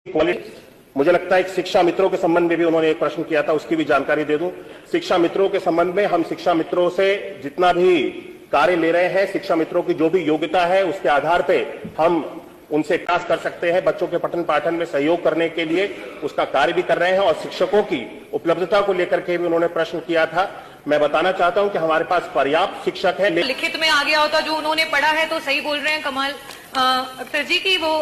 Quality, मुझे लगता है एक शिक्षा मित्रों के संबंध में भी उन्होंने एक प्रश्न किया था, उसकी भी जानकारी दे दूं। शिक्षा मित्रों के संबंध में हम शिक्षा मित्रों से जितना भी कार्य ले रहे हैं, शिक्षा मित्रों की जो भी योग्यता है उसके आधार पे हम उनसे प्रयास कर सकते हैं बच्चों के पठन पाठन में सहयोग करने के लिए, उसका कार्य भी कर रहे हैं। और शिक्षकों की उपलब्धता को लेकर के भी उन्होंने प्रश्न किया था। मैं बताना चाहता हूं कि हमारे पास पर्याप्त शिक्षक है। लिखित में आ गया होता जो उन्होंने पढ़ा है तो सही बोल रहे हैं कमाल अख्तर जी की वो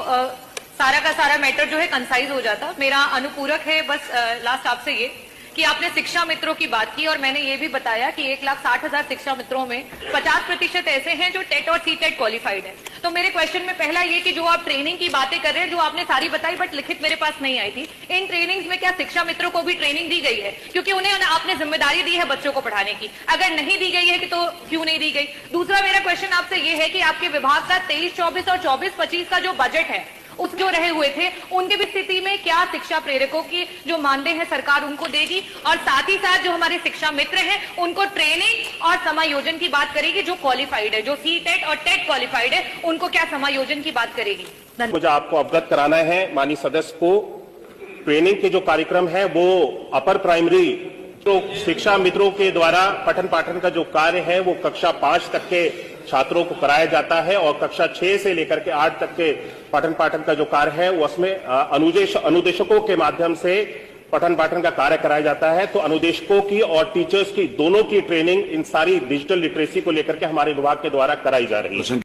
सारा का सारा मैटर जो है कंसाइज हो जाता। मेरा अनुपूरक है बस लास्ट आपसे ये कि आपने शिक्षा मित्रों की बात की और मैंने ये भी बताया कि 1,60,000 शिक्षा मित्रों में 50% ऐसे हैं जो टेट और सीटेट क्वालिफाइड हैं। तो मेरे क्वेश्चन में पहला ये कि जो आप ट्रेनिंग की बातें कर रहे हैं, जो आपने सारी बताई बट लिखित मेरे पास नहीं आई थी, इन ट्रेनिंग्स में क्या शिक्षा मित्रों को भी ट्रेनिंग दी गई है? क्योंकि उन्हें आपने जिम्मेदारी दी है बच्चों को पढ़ाने की, अगर नहीं दी गई है कि तो क्यों नहीं दी गई? दूसरा मेरा क्वेश्चन आपसे ये है कि आपके विभाग का 23-24 और 24-25 का जो बजट है उस जो रहे हुए थे उनकी भी स्थिति में क्या शिक्षा प्रेरकों की जो मानदेय है सरकार उनको देगी, और साथ ही साथ जो हमारे शिक्षा मित्र हैं उनको ट्रेनिंग और समायोजन की बात करेगी? जो क्वालिफाइड है, जो सीटेट और टेट क्वालिफाइड है, उनको क्या समायोजन की बात करेगी? मुझे आपको अवगत कराना है माननीय सदस्य को, ट्रेनिंग के जो कार्यक्रम है वो अपर प्राइमरी तो शिक्षा मित्रों के द्वारा पठन पाठन का जो कार्य है वो कक्षा 5 तक के छात्रों को कराया जाता है, और कक्षा 6 से लेकर के 8 तक के पठन पाठन का जो कार्य है वो उसमें अनुदेशकों के माध्यम से पठन पाठन का कार्य कराया जाता है। तो अनुदेशकों की और टीचर्स की दोनों की ट्रेनिंग इन सारी डिजिटल लिटरेसी को लेकर के हमारे विभाग के द्वारा कराई जा रही है।